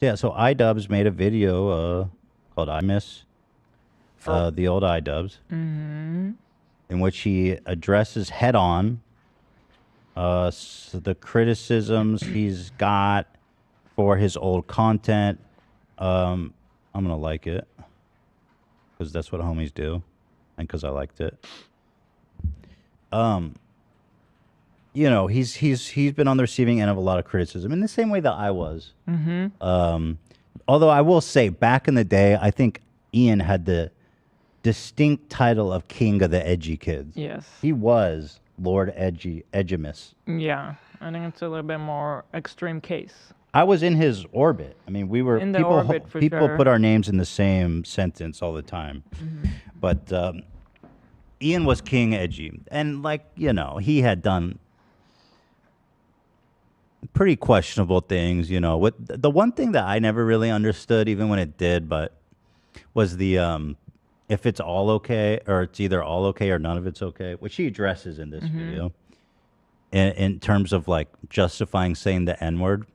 Yeah, so iDubbbz made a video called I Miss the old iDubbbz, in which he addresses head on the criticisms he's got for his old content. I'm gonna like it because that's what homies do, and because I liked it. You know, he's been on the receiving end of a lot of criticism in the same way that I was. Although I will say, back in the day, I think Ian had the distinct title of King of the Edgy Kids. Yes. He was Lord Edgimus. Yeah, I think it's a little bit more extreme case. I was in his orbit. I mean, we were In the people. orbit, for People sure. put our names in the same sentence all the time, but Ian was King Edgy, and like you know, he had done pretty questionable things. You know, what the one thing that I never really understood, even when it did, but was the if it's all okay or it's either all okay or none of it's okay, which he addresses in this video, in terms of like justifying saying the N-word,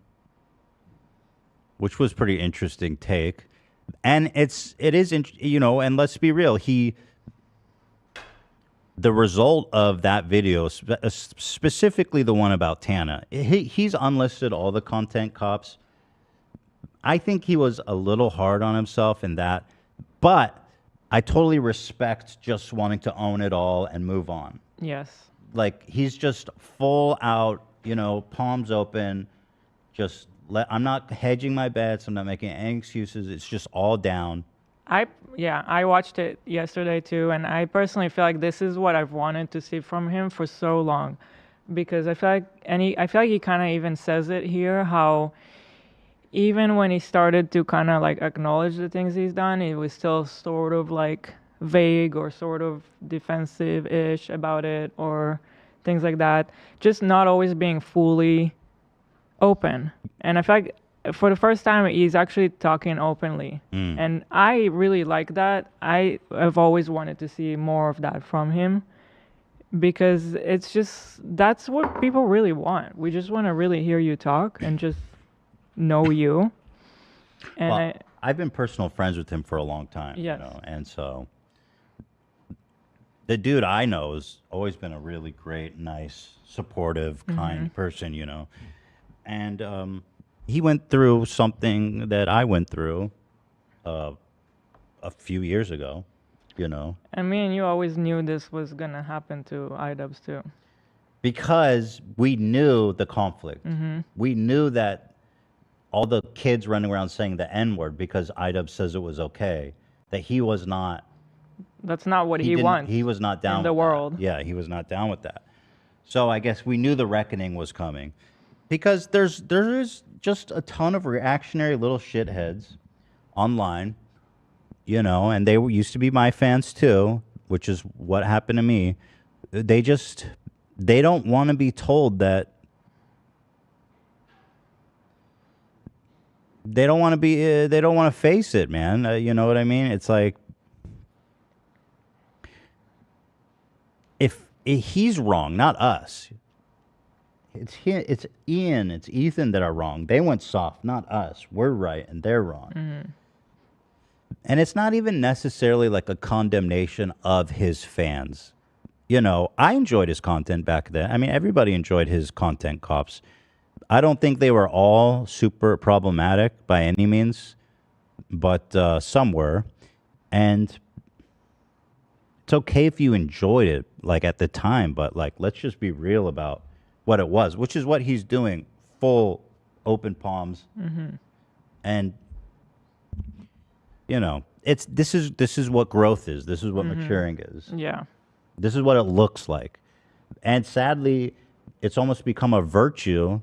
which was pretty interesting take. And it is, you know, and let's be real, the result of that video, specifically the one about Tana, he's unlisted all the content cops. I think he was a little hard on himself in that, but I totally respect just wanting to own it all and move on. Yes. Like, he's just full out, you know, palms open, just I'm not hedging my bets. I'm not making any excuses. It's just all down. I watched it yesterday too, and I personally feel like this is what I've wanted to see from him for so long, because I feel like he kind of even says it here, how even when he started to kind of like acknowledge the things he's done, it was still sort of like vague or sort of defensive-ish about it or things like that. Just not always being fully open. And I feel like for the first time, he's actually talking openly. And I really like that. I have always wanted to see more of that from him, because it's just, that's what people really want. We just want to really hear you talk and just know you. And Well, I've been personal friends with him for a long time. Yes. You know, and so the dude I know has always been a really great, nice, supportive, kind person, you know. And he went through something that I went through a few years ago, you know. and me and you always knew this was going to happen to iDubbbz too. Because we knew the conflict. We knew that all the kids running around saying the N-word because iDubbbz says it was okay, that he was not. That's not what he didn't- wants He was not down in the with that. world. Yeah, he was not down with that. So I guess we knew the reckoning was coming, because there is just a ton of reactionary little shitheads online, you know, and they used to be my fans too, which is what happened to me. They don't want to be told that. They don't want to be. They don't want to face it, man. You know what I mean? It's like, if he's wrong, not us. It's Ian, it's Ethan that are wrong. They went soft, not us. We're right and they're wrong. And it's not even necessarily like a condemnation of his fans. You know, I enjoyed his content back then. I mean, everybody enjoyed his content, cops. I don't think they were all super problematic by any means, but some were. And it's okay if you enjoyed it, like, at the time, but like, let's just be real about what it was, which is what he's doing, full open palms. And you know, this is what growth is. This is what maturing is. Yeah. This is what it looks like. And sadly, it's almost become a virtue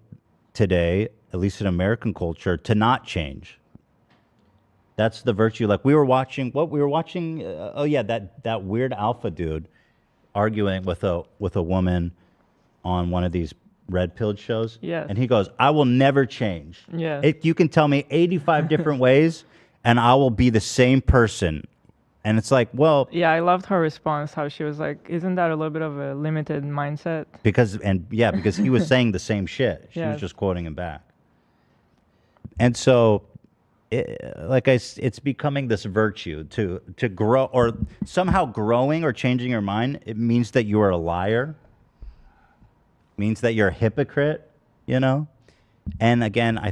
today, at least in American culture, to not change. That's the virtue. Like, we were watching that weird alpha dude arguing with a woman on one of these red pilled shows. Yes. And he goes, "I will never change. Yes. You can tell me 85 different ways and I will be the same person." And it's like, well, Yeah, I loved her response, how she was like, isn't that a little bit of a limited mindset? because he was saying the same shit. She was Yes. just quoting him back. And so it's becoming this virtue to grow, or somehow growing or changing your mind. It means that you are a liar. Means that you're a hypocrite. You know. And again, I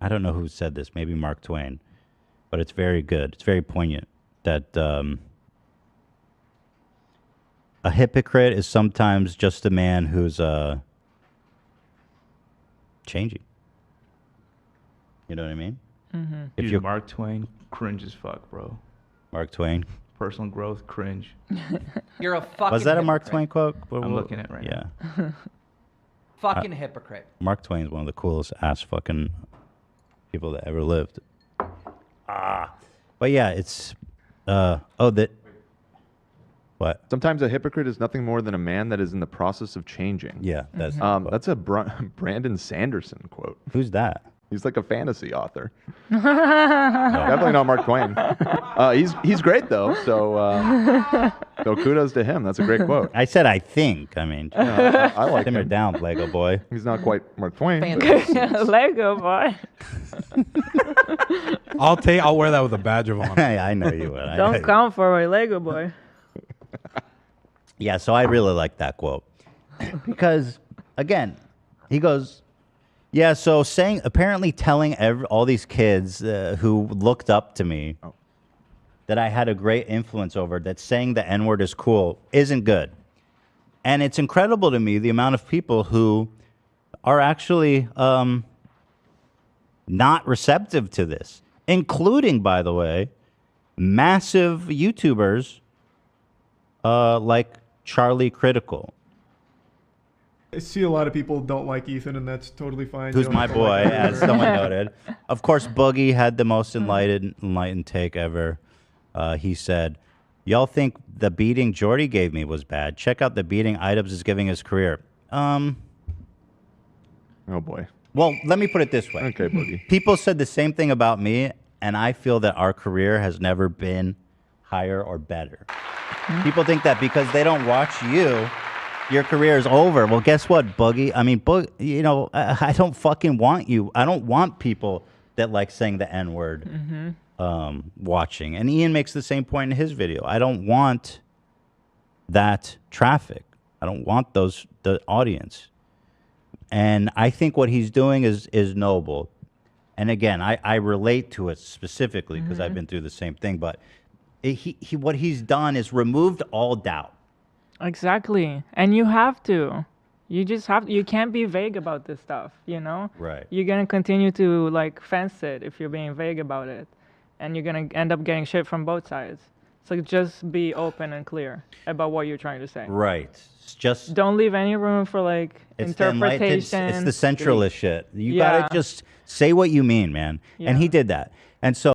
don't know who said this. Maybe Mark Twain, but it's very good. It's very poignant that a hypocrite is sometimes just a man who's changing. You know what I mean? Mm-hmm. If Dude, you Mark Twain, cringe as fuck, bro. Mark Twain. Personal growth, cringe. You're a fucking Was that a Mark hypocrite. Twain quote? I'm looking at it right now. now. Fucking hypocrite. Mark Twain's one of the coolest ass fucking people that ever lived. But yeah, it's what? Sometimes a hypocrite is nothing more than a man that is in the process of changing. Yeah, that's that's a Brandon Sanderson quote. Who's that? He's like a fantasy author. Definitely not Mark Twain. He's great though. So kudos to him. That's a great quote. I said I think. I mean, I like simmer him. down, Lego boy. He's not quite Mark Twain. Lego boy. I'll wear that with a badge of honor. I know you would. Don't come for a Lego boy. Yeah, so I really like that quote because, again, he goes, yeah. So apparently telling all these kids who looked up to me that I had a great influence over, that saying the N-word is cool, isn't good. And it's incredible to me the amount of people who are actually not receptive to this, including, by the way, massive YouTubers like Charlie Critical. I see a lot of people don't like Ethan, and that's totally fine. Who's You don't my have to boy, like him as either. someone noted. Of course, Boogie had the most enlightened take ever. He said, y'all think the beating Jordy gave me was bad. Check out the beating iDubbbz is giving his career. Oh boy. Well, let me put it this way. Okay, Boogie. People said the same thing about me, and I feel that our career has never been higher or better. People think that because they don't watch you, your career is over. Well, guess what, Boogie? I mean, I don't fucking want you. I don't want people that like saying the N-word watching. And Ian makes the same point in his video. I don't want that traffic. I don't want the audience. And I think what he's doing is noble. And again, I relate to it specifically because I've been through the same thing. But what he's done is removed all doubt. Exactly. And you have to. You just have you can't be vague about this stuff, you know? Right. You're going to continue to like fence it if you're being vague about it. And you're going to end up getting shit from both sides. So just be open and clear about what you're trying to say. Right. It's just don't leave any room for like interpretation. It's the centralist shit. You Yeah. gotta just say what you mean, man. And he did that. And so